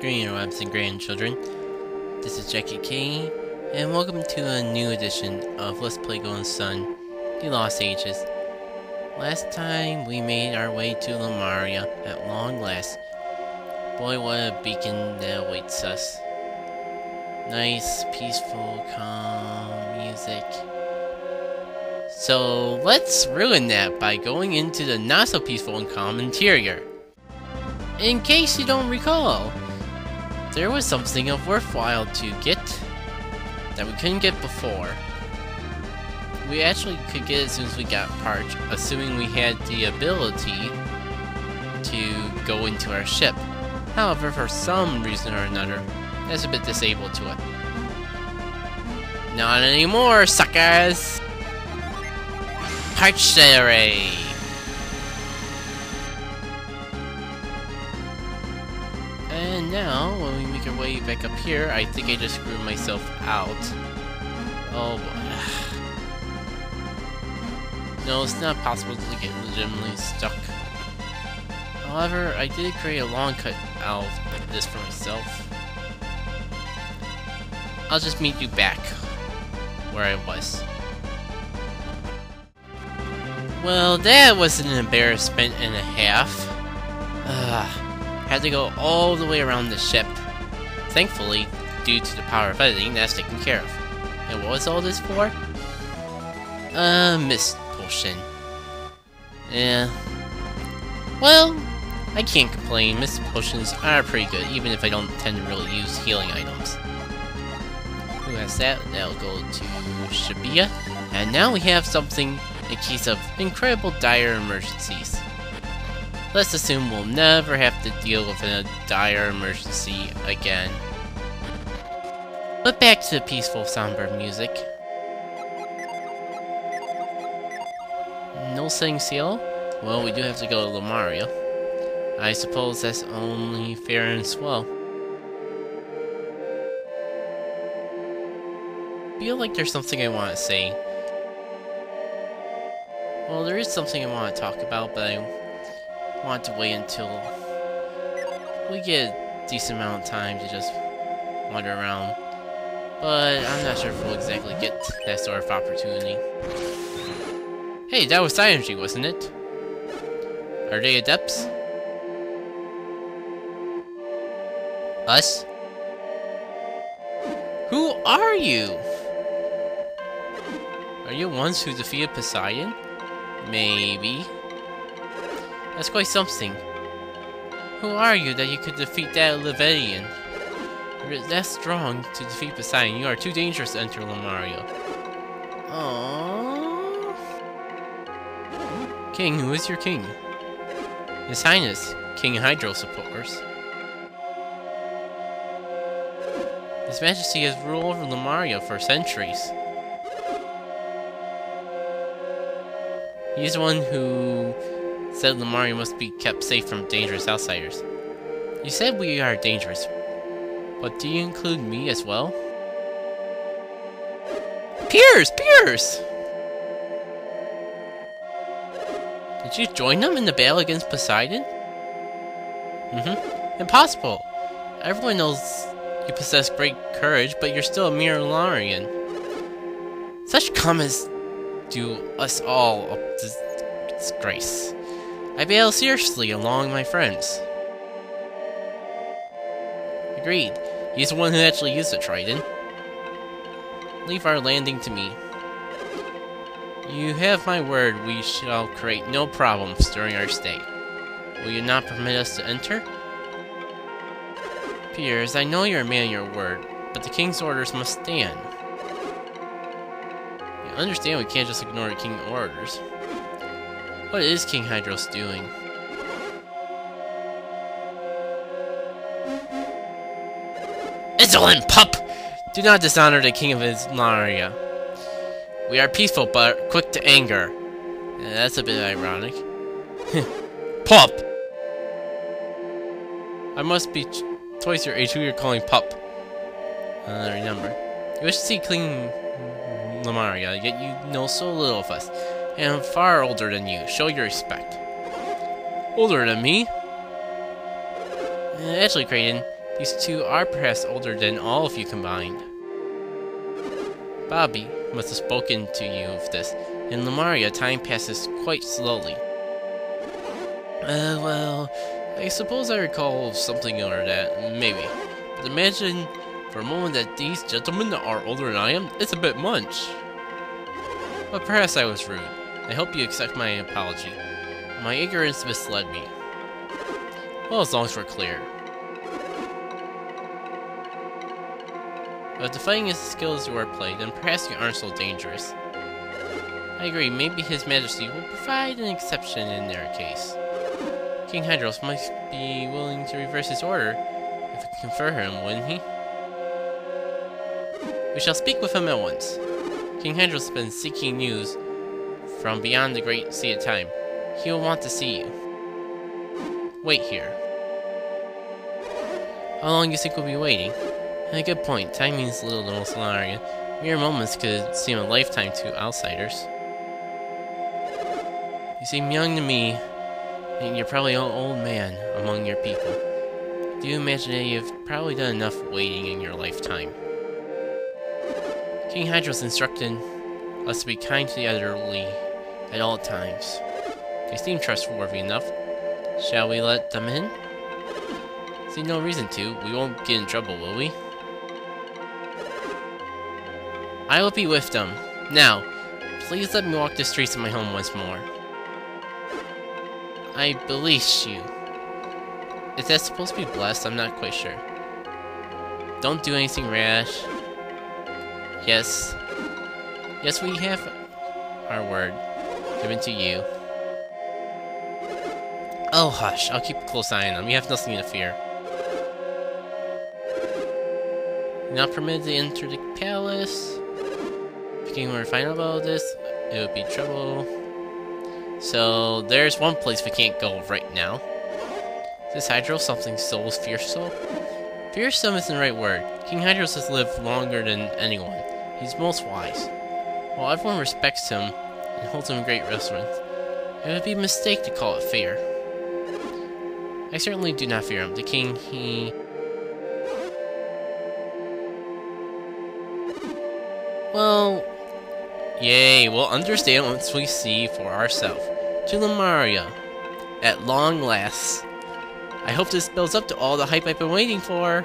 Greetings and grandchildren. This is Jackit, and welcome to a new edition of Let's Play Golden Sun, The Lost Ages. Last time we made our way to Lemuria at long last. Boy, what a beacon that awaits us. Nice, peaceful, calm music. So let's ruin that by going into the not so peaceful and calm interior. In case you don't recall, there was something of worthwhile to get that we couldn't get before. We actually could get it as soon as we got parched, assuming we had the ability to go into our ship. However, for some reason or another, that's a bit disabled to it. Not anymore, suckers! Parchery! And now, when we make our way back up here, I think I just screwed myself out. Oh boy. No, it's not possible to get legitimately stuck. However, I did create a long cut out of this for myself. I'll just meet you back where I was. Well, that was an embarrassment and a half. Had to go all the way around the ship. Thankfully, due to the power of editing, that's taken care of. And what was all this for? Mist potion. Yeah. Well, I can't complain. Mist potions are pretty good, even if I don't tend to really use healing items. Who has that? That'll go to Shabia. And now we have something in case of incredible dire emergencies. Let's assume we'll never have to deal with a dire emergency again. But back to the peaceful, somber music. No setting sail? Well, we do have to go to Lemuria. I suppose that's only fair and swell. I feel like there's something I want to say. Well, there is something I want to talk about, but I want to wait until we get a decent amount of time to just wander around. But I'm not sure if we'll exactly get that sort of opportunity. Hey, that was Synergy, wasn't it? Are they adepts? Us? Who are you? Are you ones who defeated Poseidon? Maybe. That's quite something. Who are you that you could defeat that Levedian? You're that strong to defeat Poseidon. You are too dangerous to enter Lemuria. Aww. King, who is your king? His Highness, King Hydros, of course. His Majesty has ruled over Lemuria for centuries. He's the one who said Lemuria must be kept safe from dangerous outsiders. You said we are dangerous, but do you include me as well? Piers! Piers! Did you join them in the battle against Poseidon? Impossible! Everyone knows you possess great courage, but you're still a mere Lemurian. Such comments do us all a disgrace. I bail seriously along my friends. Agreed. He's the one who actually used the trident. Leave our landing to me. You have my word we shall create no problems during our stay. Will you not permit us to enter? Piers, I know you're a man of your word, but the king's orders must stand. You understand we can't just ignore the king's orders. What is King Hydros doing? Insolent pup! Do not dishonor the king of Lemuria. We are peaceful, but quick to anger. That's a bit ironic. Pup! I must be twice your age who you're calling pup. Remember. You wish to see King Lemuria, yet you know so little of us. And I'm far older than you. Show your respect. Older than me? Actually, Kraden, these two are perhaps older than all of you combined. Bobby must have spoken to you of this. In Lemuria, time passes quite slowly. Well, I suppose I recall something or that, maybe. But imagine for a moment that these gentlemen are older than I am, it's a bit much. But perhaps I was rude. I hope you accept my apology. My ignorance misled me. Well, as long as we're clear. But if defying his skills you are played, then perhaps you aren't so dangerous. I agree, maybe His Majesty will provide an exception in their case. King Hydros might be willing to reverse his order if we confer him, wouldn't he? We shall speak with him at once. King Hydros has been seeking news from beyond the great sea of time. He will want to see you. Wait here. How long do you think we'll be waiting? A good point. Time means little to most Lemuria. Mere moments could seem a lifetime to outsiders. You seem young to me, and you're probably an old man among your people. Do you imagine that you've probably done enough waiting in your lifetime? King Hydros instructed us to be kind to the elderly at all times. They seem trustworthy enough. Shall we let them in? See no reason to. We won't get in trouble, will we? I will be with them. Now, please let me walk the streets of my home once more. I beseech you. Is that supposed to be blessed? I'm not quite sure. Don't do anything rash. Yes. Yes, we have our word given to you. Oh, hush. I'll keep a close eye on them. You have nothing to fear. You're not permitted to enter the palace. If the king were to find out about this, it would be trouble. So, there's one place we can't go right now. Is this Hydros something so fearsome? Fearsome isn't the right word. King Hydros has lived longer than anyone. He's most wise. While everyone respects him and holds him in great reverence, it would be a mistake to call it fear. I certainly do not fear him. The king, he... Well... Yay, we'll understand once we see for ourselves. To Lemuria. At long last. I hope this builds up to all the hype I've been waiting for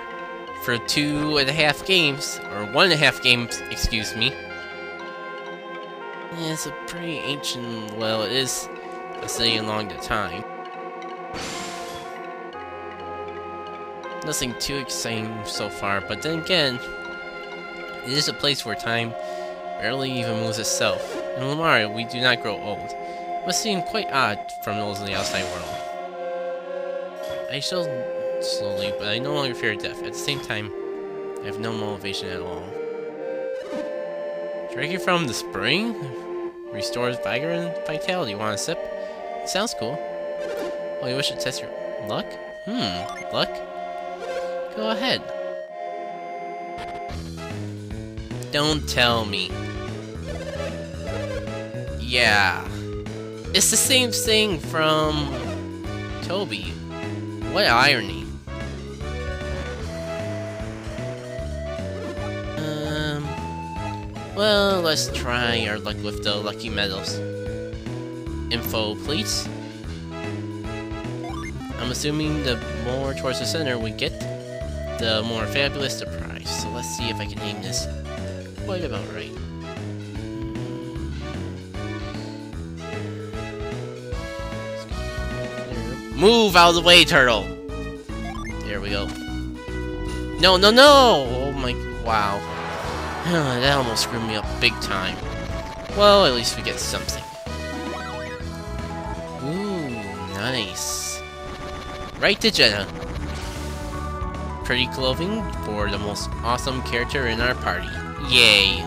2.5 games. Or 1.5 games, excuse me. It's a pretty ancient... well, it is a city along the time. Nothing too exciting so far, but then again, it is a place where time barely even moves itself. In Lemuria, we do not grow old. It must seem quite odd from those in the outside world. I shall slowly, but I no longer fear death. At the same time, I have no motivation at all. Drinking from the spring restores vigor and vitality. Want a sip? It sounds cool. Oh, you wish to test your luck? Luck? Go ahead. Don't tell me. Yeah. It's the same thing from Toby. What irony. Well, let's try our luck with the lucky medals. Info, please. I'm assuming the more towards the center we get, the more fabulous the prize. So let's see if I can aim this quite about right. Move out of the way, turtle! There we go. No, no, no! Oh my... wow. That almost screwed me up big time. Well, at least we get something. Ooh, nice. Right to Jenna. Pretty clothing for the most awesome character in our party. Yay.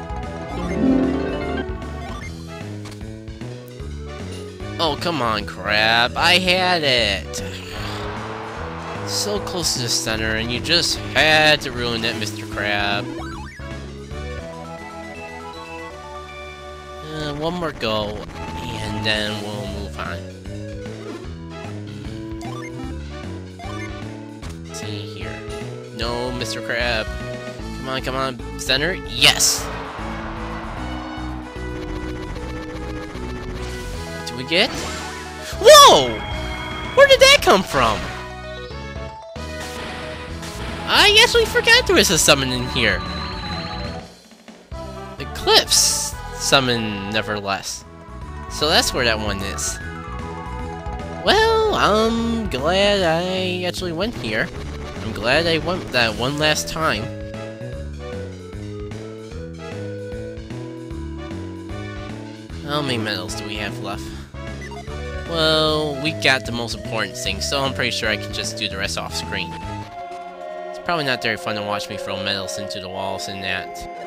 Oh, come on, crab. I had it. So close to the center, and you just had to ruin it, Mr. Crab. One more go, and then we'll move on. Let's see. see here. No, Mr. Crab. Come on, center. Yes! What do we get? Whoa! Where did that come from? I actually forgot there was a summon in here. Eclipse Summon, nevertheless. So that's where that one is. Well, I'm glad I actually went here. I'm glad I went that one last time. How many medals do we have left? Well, we got the most important thing, so I'm pretty sure I can just do the rest off screen. It's probably not very fun to watch me throw medals into the walls and that.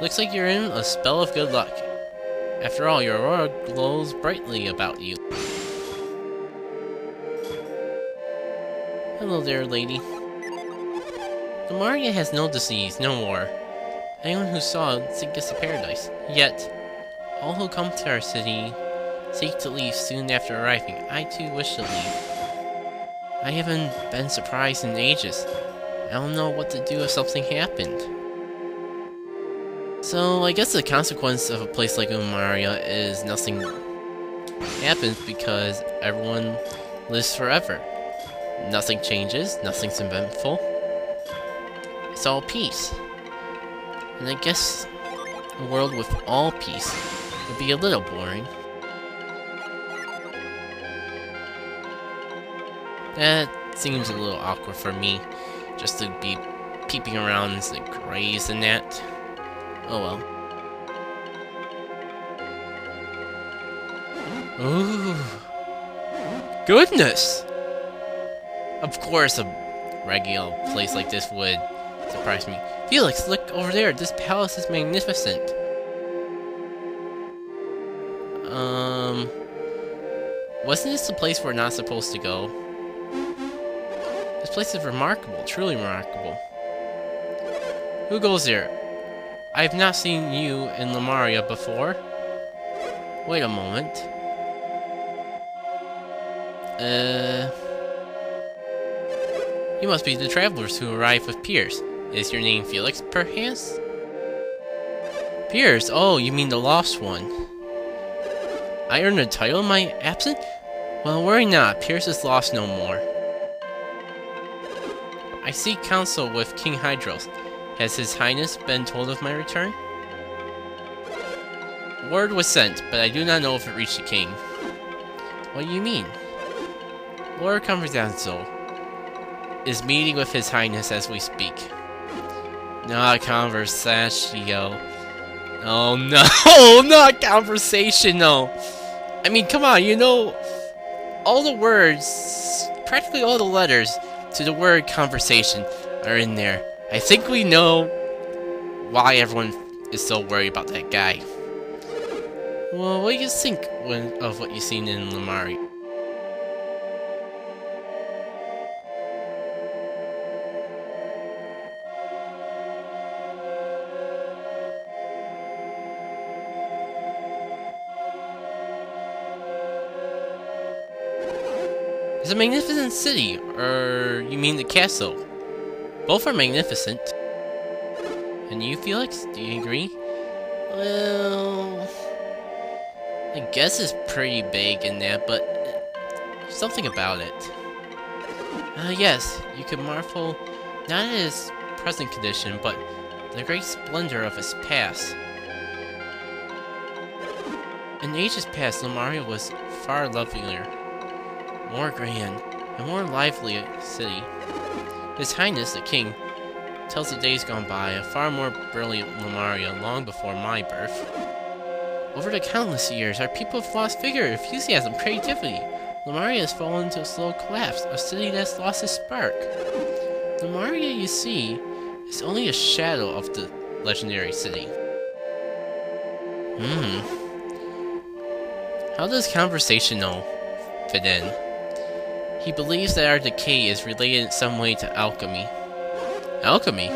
Looks like you're in a spell of good luck. After all, your aura glows brightly about you. Hello there, lady. Lemuria has no disease, no war. Anyone who saw it gets to paradise. Yet, all who come to our city seek to leave soon after arriving. I too wish to leave. I haven't been surprised in ages. I don't know what to do if something happened. So, I guess the consequence of a place like Lemuria is nothing happens because everyone lives forever. Nothing changes, nothing's eventful. It's all peace. And I guess a world with all peace would be a little boring. That seems a little awkward for me, just to be peeping around the graves and that. Oh well. Ooh. Goodness! Of course a regular place like this would surprise me. Felix, look over there! This palace is magnificent! Wasn't this the place we're not supposed to go? This place is remarkable, truly remarkable. Who goes there? I have not seen you in Lemuria before. Wait a moment. You must be the travelers who arrived with Pierce. Is your name Felix, perchance? Pierce? Oh, you mean the lost one. I earned a title in my absence? Well, worry not. Pierce is lost no more. I seek counsel with King Hydros. Has His Highness been told of my return? Word was sent, but I do not know if it reached the king. What do you mean? Lord Conversazo is meeting with His Highness as we speak. Not conversational. Oh no, not conversational. I mean, come on, you know, all the words, practically all the letters to the word conversation are in there. I think we know why everyone is so worried about that guy. Well, what do you think of what you've seen in Lemuria? It's a magnificent city, or you mean the castle? Both are magnificent. And you, Felix? Do you agree? Well, I guess it's pretty big in that, but something about it. Yes, you could marvel not at its present condition, but the great splendor of its past. In ages past, Lemuria was far lovelier, more grand, and more lively city. His Highness, the King, tells the days gone by a far more brilliant Lemuria long before my birth. Over the countless years, our people have lost vigor, enthusiasm, creativity. Lemuria has fallen into a slow collapse, a city that's lost its spark. Lemuria, you see, is only a shadow of the legendary city. How does conversational fit in? He believes that our decay is related in some way to alchemy. Alchemy?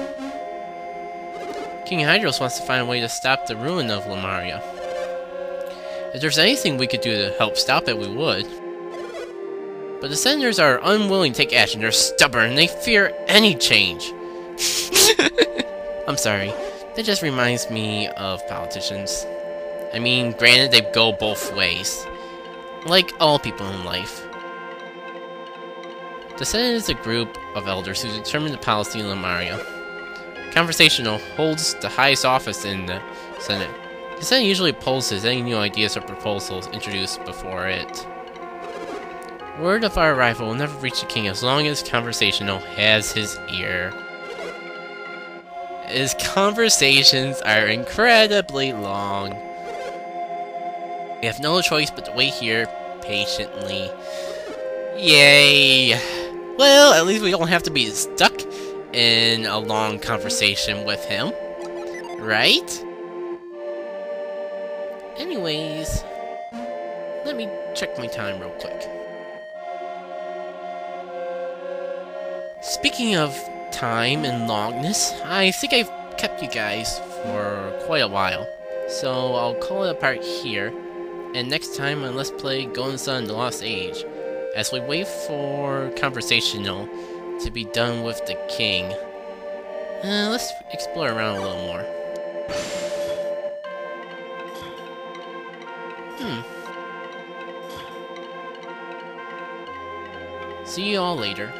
King Hydros wants to find a way to stop the ruin of Lemuria. If there's anything we could do to help stop it, we would. But the senators are unwilling to take action. They're stubborn and they fear any change. I'm sorry. That just reminds me of politicians. I mean, granted, they go both ways. Like all people in life. The Senate is a group of elders who determine the policy in Lemuria. Conversational holds the highest office in the Senate. The Senate usually opposes any new ideas or proposals introduced before it. Word of our arrival will never reach the king as long as Conversational has his ear. His conversations are incredibly long. We have no choice but to wait here patiently. Yay! Well, at least we don't have to be stuck in a long conversation with him. Right? Anyways, let me check my time real quick. Speaking of time and longness, I think I've kept you guys for quite a while. So I'll call it a part here. And next time on Let's Play Golden Sun: The Lost Age, as we wait for Conversational to be done with the king, let's explore around a little more. See you all later.